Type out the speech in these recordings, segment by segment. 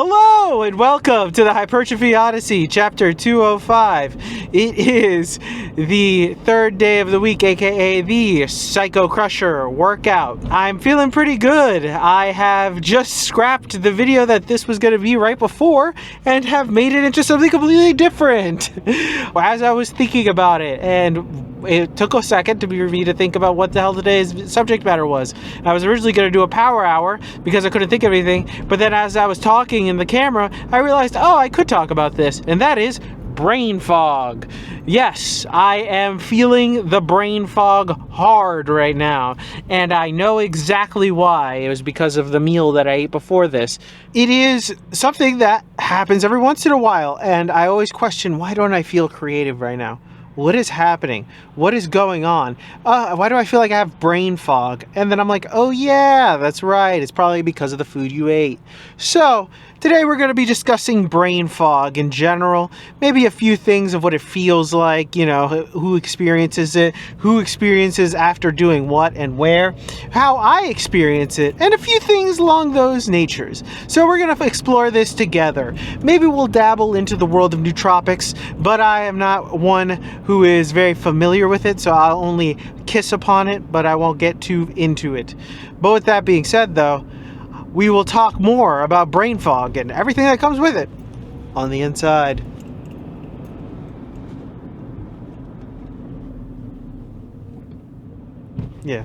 Hello and welcome to the Hypertrophy Odyssey, Chapter 205. It is the third day of the week, aka the Psycho Crusher workout. I'm feeling pretty good. I have just scrapped the video that this was going to be right before and have made it into something completely different as I was thinking about it, and it took a second for me to think about what the hell today's subject matter was. I was originally going to do a power hour because I couldn't think of anything, but then as I was talking in the camera, I realized, oh, I could talk about this, and that is brain fog. Yes, I am feeling the brain fog hard right now, and I know exactly why. It was because of the meal that I ate before this. It is something that happens every once in a while, and I always question, why don't I feel creative right now? What is happening? What is going on? Why do I feel like I have brain fog? And then I'm like, oh yeah, that's right. It's probably because of the food you ate. So today we're going to be discussing brain fog in general, maybe a few things of what it feels like, you know, who experiences it, who experiences after doing what and where, how I experience it, and a few things along those natures. So we're going to explore this together. Maybe we'll dabble into the world of nootropics, but I am not one who is very familiar with it, so I'll only kiss upon it, but I won't get too into it. But with that being said, though, we will talk more about brain fog and everything that comes with it on the inside. Yeah.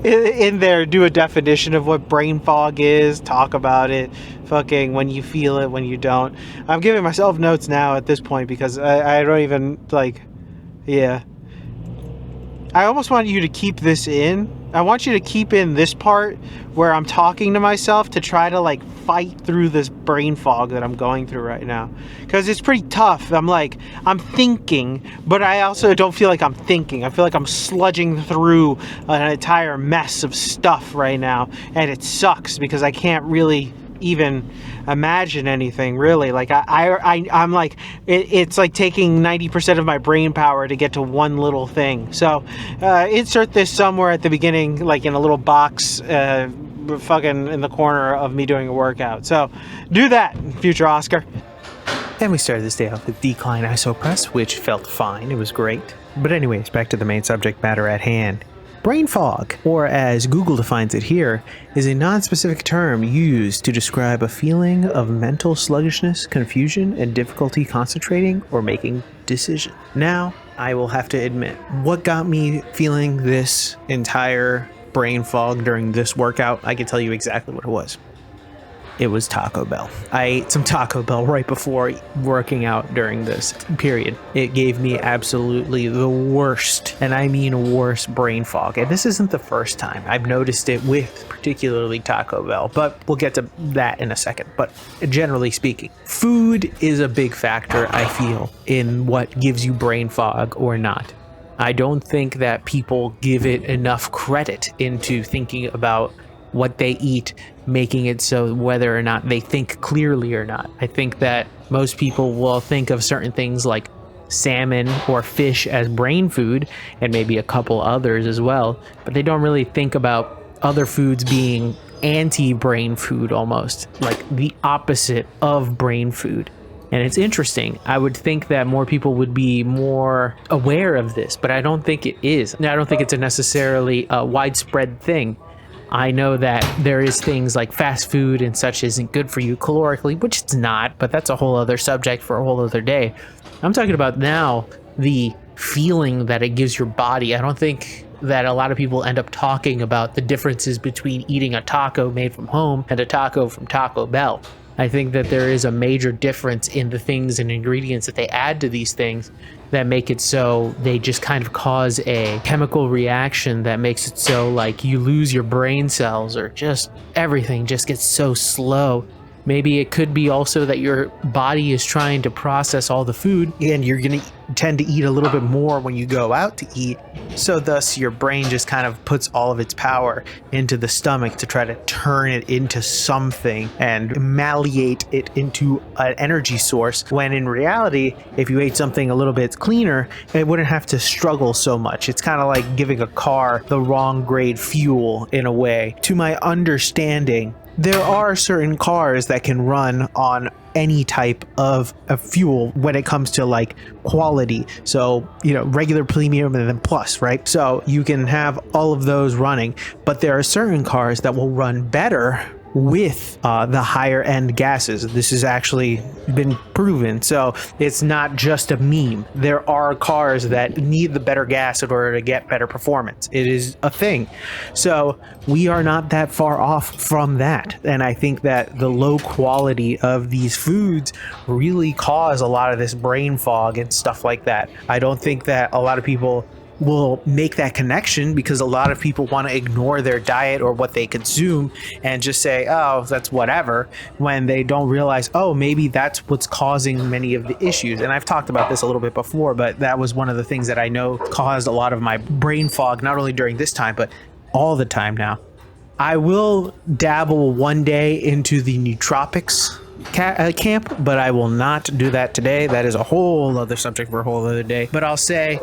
In there, do a definition of what brain fog is, talk about it, fucking when you feel it, when you don't. I'm giving myself notes now at this point because I don't even, like, yeah. I almost want you to keep this in. I want you to keep in this part where I'm talking to myself to try to like fight through this brain fog that I'm going through right now. Because it's pretty tough. I'm thinking, but I also don't feel like I'm thinking. I feel like I'm sludging through an entire mess of stuff right now. And it sucks because I can't really even imagine anything really. Like I'm like, it's like taking 90% of my brain power to get to one little thing. So insert this somewhere at the beginning, like in a little box fucking in the corner of me doing a workout. So do that, future Oscar. And we started this day off with decline isopress, which felt fine. It was great. But anyways, back to the main subject matter at hand. Brain fog, or as Google defines it here, is a non-specific term used to describe a feeling of mental sluggishness, confusion, and difficulty concentrating or making decisions. Now, I will have to admit, what got me feeling this entire brain fog during this workout, I can tell you exactly what it was. It was Taco Bell. I ate some Taco Bell right before working out during this period. It gave me absolutely the worst, and I mean worst, brain fog. And this isn't the first time I've noticed it with particularly Taco Bell, but we'll get to that in a second. But generally speaking, food is a big factor, I feel, in what gives you brain fog or not. I don't think that people give it enough credit into thinking about what they eat, making it so whether or not they think clearly or not. I think that most people will think of certain things like salmon or fish as brain food, and maybe a couple others as well, but they don't really think about other foods being anti-brain food, almost like the opposite of brain food. And it's interesting. I would think that more people would be more aware of this, but I don't think it is. I don't think it's a necessarily a widespread thing. I know that there is things like fast food and such isn't good for you calorically, which it's not, but that's a whole other subject for a whole other day. I'm talking about now the feeling that it gives your body. I don't think that a lot of people end up talking about the differences between eating a taco made from home and a taco from Taco Bell. I think that there is a major difference in the things and ingredients that they add to these things that make it so they just kind of cause a chemical reaction that makes it so like you lose your brain cells, or just everything just gets so slow. Maybe it could be also that your body is trying to process all the food, and you're going to tend to eat a little bit more when you go out to eat. So thus your brain just kind of puts all of its power into the stomach to try to turn it into something and malleate it into an energy source, when in reality, if you ate something a little bit cleaner, it wouldn't have to struggle so much. It's kind of like giving a car the wrong grade fuel in a way. To my understanding, there are certain cars that can run on any type of fuel when it comes to like quality. So, you know, regular, premium, and then plus, right? So you can have all of those running, but there are certain cars that will run better with the higher end gases. This has actually been proven, so it's not just a meme. There are cars that need the better gas in order to get better performance. It is a thing. So we are not that far off from that, and I think that the low quality of these foods really cause a lot of this brain fog and stuff like that. I don't think that a lot of people will make that connection, because a lot of people want to ignore their diet or what they consume and just say, oh, that's whatever, when they don't realize, oh, maybe that's what's causing many of the issues. And I've talked about this a little bit before, but that was one of the things that I know caused a lot of my brain fog, not only during this time, but all the time now. I will dabble one day into the nootropics camp, but I will not do that today. That is a whole other subject for a whole other day. But I'll say,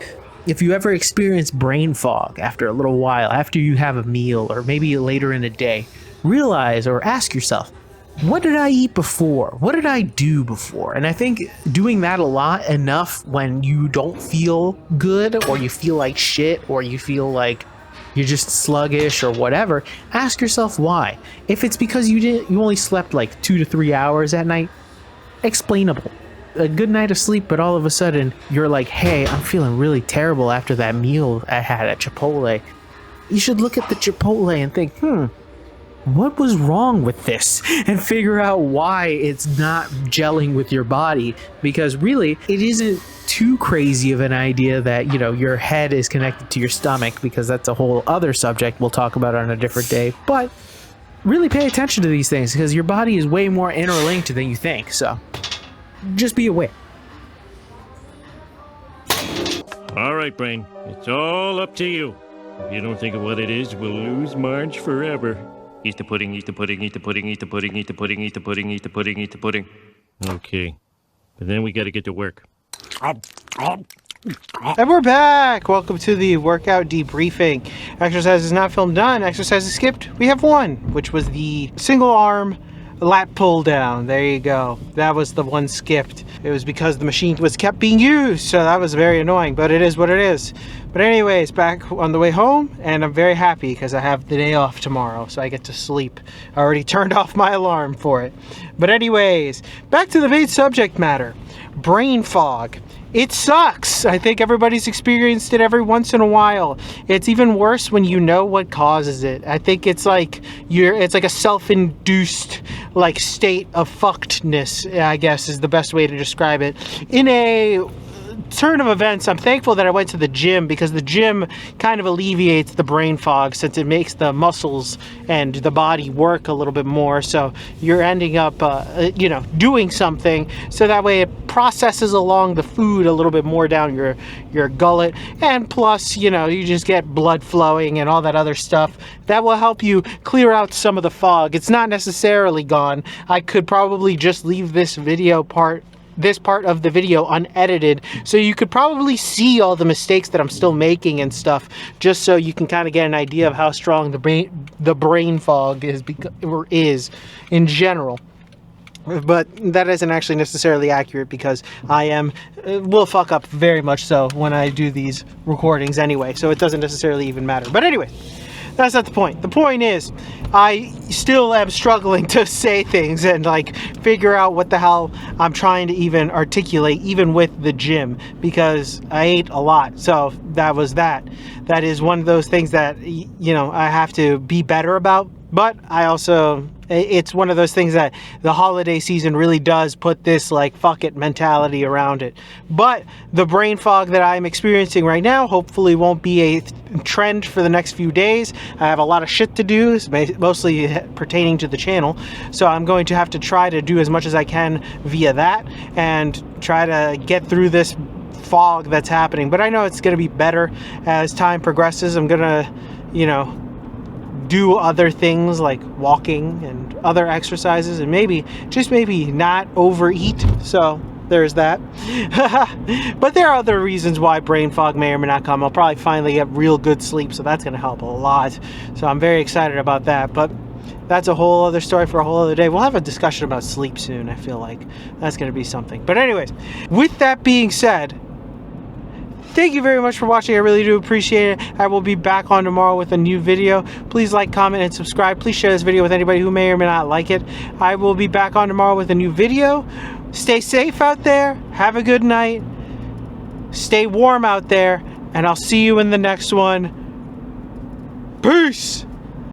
if you ever experience brain fog after a little while, after you have a meal or maybe later in the day, realize or ask yourself, what did I eat before? What did I do before? And I think doing that a lot enough when you don't feel good, or you feel like shit, or you feel like you're just sluggish or whatever, ask yourself why. If it's because you only slept like 2 to 3 hours at night, explainable. A good night of sleep, but all of a sudden you're like, hey, I'm feeling really terrible after that meal I had at Chipotle. You should look at the Chipotle and think, what was wrong with this? And figure out why it's not gelling with your body. Because really, it isn't too crazy of an idea that, you know, your head is connected to your stomach, because that's a whole other subject we'll talk about on a different day. But really pay attention to these things, because your body is way more interlinked than you think. So just be aware. All right, Brain. It's all up to you. If you don't think of what it is, we'll lose Marge forever. Eat the pudding, eat the pudding, eat the pudding, eat the pudding, eat the pudding, eat the pudding, eat the pudding, eat the pudding. Okay. But then we gotta get to work. And we're back! Welcome to the workout debriefing. Exercise is not filmed done. Exercise is skipped. We have one, which was the single arm lat pull down. There you go. That was the one skipped. It was because the machine was kept being used, so that was very annoying, but it is what it is. But anyways, back on the way home, and I'm very happy because I have the day off tomorrow, so I get to sleep. I already turned off my alarm for it. But anyways, back to the main subject matter. Brain fog. It sucks. I think everybody's experienced it every once in a while. It's even worse when you know what causes it. I think it's like it's like a self-induced like state of fuckedness, I guess is the best way to describe it. In a turn of events, I'm thankful that I went to the gym, because the gym kind of alleviates the brain fog, since it makes the muscles and the body work a little bit more. So you're ending up, doing something, so that way it processes along the food a little bit more down your gullet, and plus, you just get blood flowing and all that other stuff that will help you clear out some of the fog. It's not necessarily gone. I could probably just leave this part of the video unedited, so you could probably see all the mistakes that I'm still making and stuff, just so you can kind of get an idea of how strong the brain fog is in general. But that isn't actually necessarily accurate, because I will fuck up very much so when I do these recordings anyway, so it doesn't necessarily even matter. But anyway, that's not the point. The point is, I still am struggling to say things and like figure out what the hell I'm trying to even articulate, even with the gym, because I ate a lot. So that was that. That is one of those things that, I have to be better about. But it's one of those things that the holiday season really does put this like fuck it mentality around it. But the brain fog that I'm experiencing right now hopefully won't be a trend for the next few days. I have a lot of shit to do, mostly pertaining to the channel. So I'm going to have to try to do as much as I can via that and try to get through this fog that's happening. But I know it's going to be better as time progresses. I'm going to, do other things like walking and other exercises, and maybe not overeat. So there's that. But there are other reasons why brain fog may or may not come. I'll probably finally get real good sleep, so that's going to help a lot. So I'm very excited about that. But that's a whole other story for a whole other day. We'll have a discussion about sleep soon. I feel like that's going to be something. But anyways, with that being said, thank you very much for watching. I really do appreciate it. I will be back on tomorrow with a new video. Please like, comment, and subscribe. Please share this video with anybody who may or may not like it. I will be back on tomorrow with a new video. Stay safe out there. Have a good night. Stay warm out there. And I'll see you in the next one. Peace!